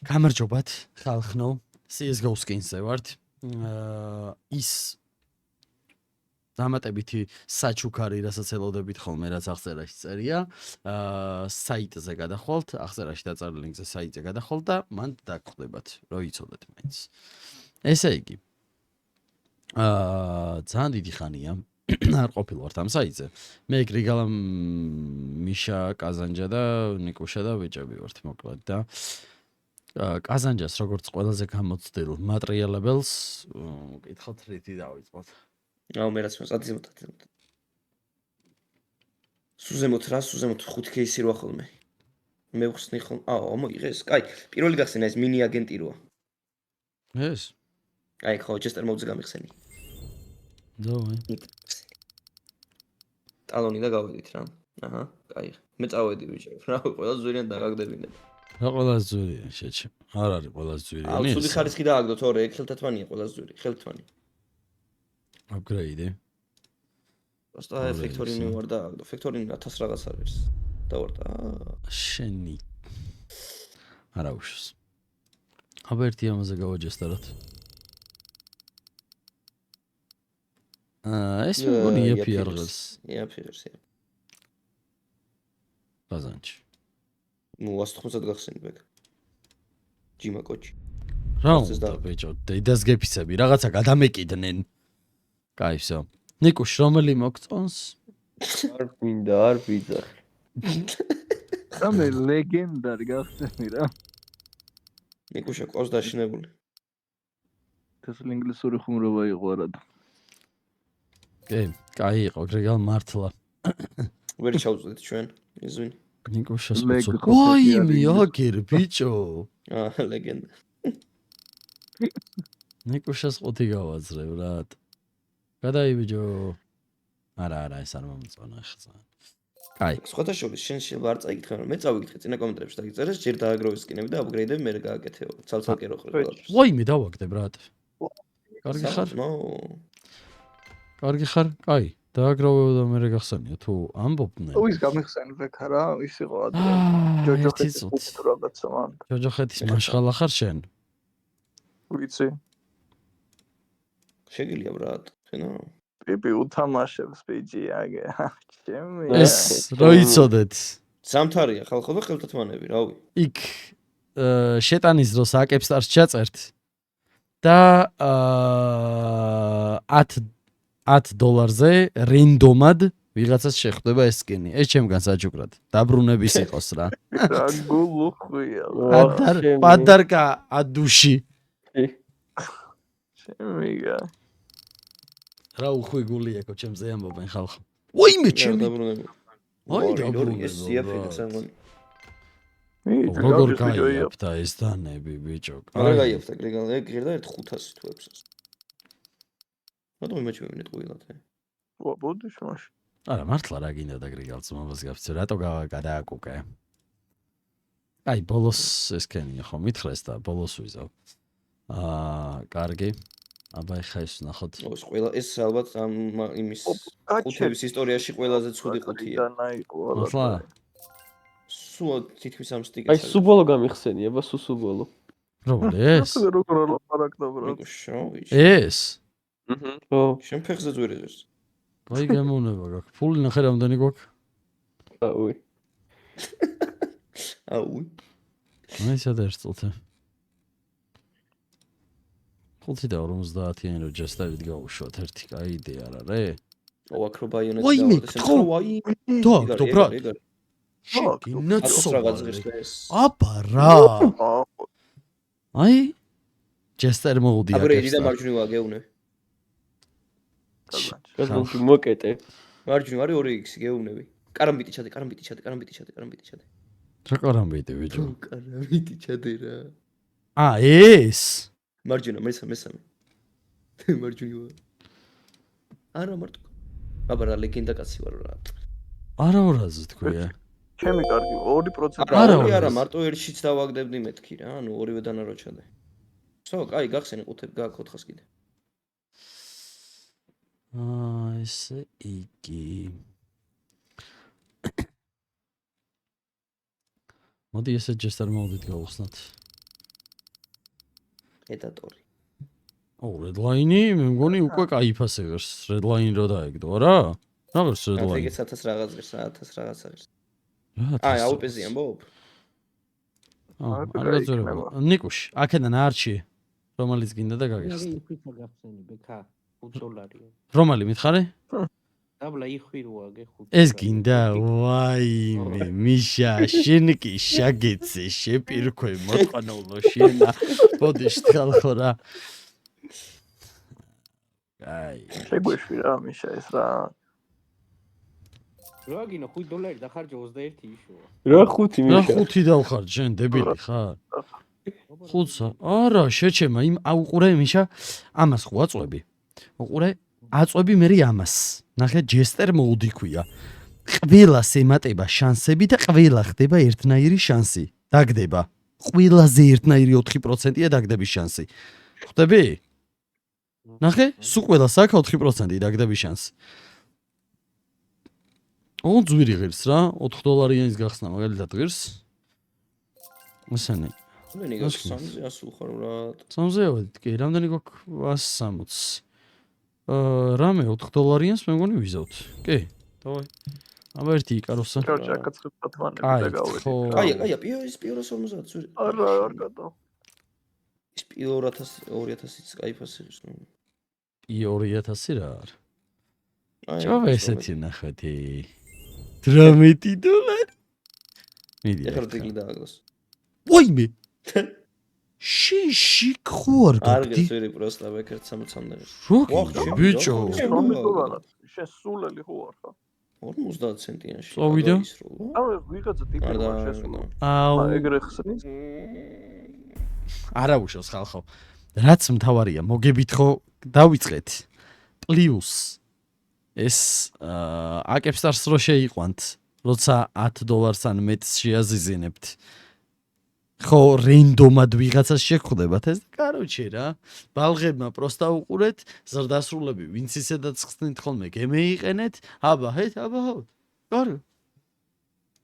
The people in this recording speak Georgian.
გამარჯობათ ხალხნო CS:GO skins-ზე ვართ ის დამატებითი საჩუქარი რასაც ელოდებით ხოლმე რაც აღწერაში წერია საიტზე გადახვალთ აღწერაში დაწერილ ლინკზე საიტზე გადახვალთ და მან დაგხვდებათ რომ იცოდეთ მაინც ესე იგი ძალიან დიდი ხანია არ ყოფილვართ ამ საიტზე მე გრიგალა მიშა კაზანჯა და ნიკუშა და ბეჭები ვართ მოკლედ და კაზანჯას როგორც ყველაზე გამოცდილ მატრიალებელს კითხავთ რითი დავიწყოთ აუ მე რაც მომწადიზებოთ სუზემოთ რა სუზემოთ 5 кейსი როა ხოლმე მე ვხსნი ხოლმე აუ მოიღეს კაი პირველი გახსენა ეს მინი აგენტი როა ეს აი ხო ჯესტერ მოდზე გამიხსენი დავაი ტალონი და გავედით რა აჰა კაი მე წავედი ბიჭო რა ყველა ზვირიან დაგაგდებინებ რა ყველა ზვირია შეჭი არ არის ყველა ზვირიანი აუ სული ხარისხი დააგდო თორე ხელთათვანია ყველა ზვირი ხელთვანი აპგრეიდი просто ფექტორინი ვარ და ფექტორინი 1000 რაღაც არის დავარდა შენი არა უშოს აბა ერთი ამაზე გავაჯესტაროთ ეს მგონი ეფი არღელს ეფი ბაზანჩი ну 190 გახსენე ბეკ ჯიმა კოჩი რა უნდა ბეჭო დედას გეფიცები რაღაცა გადამეკიდნენ კაი всё ნიკუშ რომელი მოგწონს არ მინდა არ ვიძახ რამე ლეგენდარი გახსენე რა ნიკუშა ყავს დაშინებული ეს ინგლისური ხუმრობა იყო არადა კაი იყო გრიგალ მართლა ვერ ჩავწვდით ჩვენ იზვინი ნიკუშას უცო ვაიმე აგერ ბიჭო აა ლეგენდა ნიკუშას ყუთი გავაძრევ რა გადაიბიჯო არა ეს არ მომწონა ხა კაი სხვათა შორის შენ შეიძლება არ წაიკითხე რომ მე წავიკითხე წინა კომენტარებში დაგიწერეს ჯერ დააგროვის სკინები და აპგრეიდები მე გააკეთეო ცალ-ცალკე რო ხარ ვაიმე დავაგდებ რა კარგი ხარ კარგი ხარ კაი დააგროვე და მე გახსენია თუ ამბობდნენ ის გამიხსენი ვექა რა ის იყო ადრე ჯოჯოხეთის თუ რაღაცა მან ჯოჯოხეთის მაშხალა ხარ შენ ვიცი შეგილია ბრატ ხენა პიპი უთამაშებს პიჯი აგე ჩემი ეს რო იცოდეთ სამთარია ხალხო და ხელთათმანები რავი იქ შეტანის დროს აკეპსტარს ჩაწერთ და $10 რენდომად ვიღაცას შეხვდება ეს სკინი ეს ჩემგან საჩუქრად დაბრუნების იყოს რა რა გულუხვია პადარკა ადუში შემიგა რა უხვი გული ეკო ჩემზე ამბობენ ხალხო ვაიმე ჩემი დაბრუნები აი დაბრუნები ეს სიაფი გასაგონი როგორ გაიაფთა ეს დანები ბიჭო არა გაიაფთა გრიგალ ეგ ღირდა 500 თუ 600 რატომ იმაჩვენეთ ყვილად ვა ბოდიშ მაშ არა მართლა რა გინდა და გრიგალს მომას გაფცე რატო გადააკუკე აი ბოლოს ეს კენია ხო მითხრეს და ბოლოს ვიზავ კარგი აბა ეხა ის ნახოთ ეს ყველა ეს ალბათ იმის ყუთების ისტორიაში ყველაზე ცუდი ყუთია ახლა სულ თითქმის ამ სტიკერს აი სუბოლო გამიხსენია აბა სუბოლო როგორ ეს როგორ ლაპარაკდა ბრატ ეს ხო შენ ფეხზე ძვირიღეს აი გამოვნება გაქვს ფული ნახე რამდენი გვაქვს აუი აუი აი სადერწილთე 5 და 50-იანი რო ჯესტავით გავუშვათ ერთი კაი იდეა რა რე ო აკრობაიონეტი ვაიმე დაგდო ბრატ აბა რა აი ჯესტერ მოვდი აბა იდა მარჯვნივ აგეუნე გასაგონი მოკეტე მარჯვნივ არის 2x გეუნები კარამბიტი ჩადე რა კარამბიტი ბიჭო კარამბიტი ჩადე რა ეს მარჯვენა მესამე მარჯვნივ არა მარტო აბა რა ლეგენდა კაცი ვარ რა არა ორაზე თქვია ჩემი კარგი 2% არა მარტო ერთშიც დავაგდებდი მეთქი რა ანუ ორივე დანარო ჩადე всё კაი გახსენი ყუთები გაქვს 400 კიდე ესე იგი მოდი ესე ჯესტარ მოვდით გავხსნათ ედატორი. Redline-ი, მე მგონი უკვე кайფას იღებს. Redline რო დაეგდო, არა? Რაღაც Redline. ეგეც 1000 რაღაც ღირს, 1000 რაღაც არის. აი, აუპეზი ამბობ? არ გაძვირება. ნიკუში, აქედან არჩი, რომელიც გინდა და გაგიხსნა. იხვითა გახსენი ბექა $5. რომალი მითხარი? დაბლა იხვიროა გე 5. ეს გინდა, ვაიმე, მიშა, შენ კი შაგეცე, შეპირქვე მოწყანულო შენა. ბოდიშ ხალხო რა. აი, შეგვეშვი რა მიშა ეს რა. რა გინო $5 დახარჯე 21 იშოა. რა 5 რა მიშა 5 დავხარ, შენ დებილი ხარ? 5-ს? არა, შეჩემა, იმ აუყურე მიშა, ამას ხო აწვევი. უყურე, აწვევი მე ამას. ნახე, ჯესტერ მოუდი ქვია. ყველას ემატება შანსები და ყველა ხდება ერთნაირი შანსი. დაგდება. ყველაზე ერთნაირი 4%-ია დაგდების შანსი. ხვდები? ნახე, სულ ყველას აქვს 4% დაგდების შანსი. ძვირი ღირს რა, $4-იანის გახსნა მაგალითად ღირს. ესენი. მენი გაქვს 300 ხარ რა. 300-ად კი, რამდენი გვაქვს 160. რამე $4-იანს მე მგონი ვიზავთ. კი, დავაი. აბა ერთი იკაროსა. ჯორჯა კაცხებ პატმანი აი, და გავედი. ხო. აი, პიოს 50 ძვირი. არა, არ გადო. ის 2000-იც кайფას იღებს. 2000 რა არა. აი, ჭოვა ესეთი ნახეთი. $18. მიდი. ეხლა დეგლი დააგოს. ვაიმე. შიში ხوار არ გაგდი. გეცვირი პროსტა ბეკერტ 60-მდე. როგი ბიჭო. $10 შესულელი ხო არ ხარ? 50 ცენტიანში. წავიდა? აი, ვიღაცა ტიპი არ ვარ შესული. აუ. ეგრე ხსნის. არა უშავს ხალხო. რაც მთავარია, მოგებით ხო დავიწყეთ. პლუს ეს აკეპსტარს რო შეიყვანთ, როცა $10 ან მეტს შეაზიზინებთ. ხო, რენდომად ვიღაცას შეგხვდებათ ეს. კაროჩე რა. ბალღებმა პროსტა უყურეთ, ზრდასრულები, ვინც ისედაც ხსნით ხოლმე, გემეიყენეთ. აბა, აბა. გარო.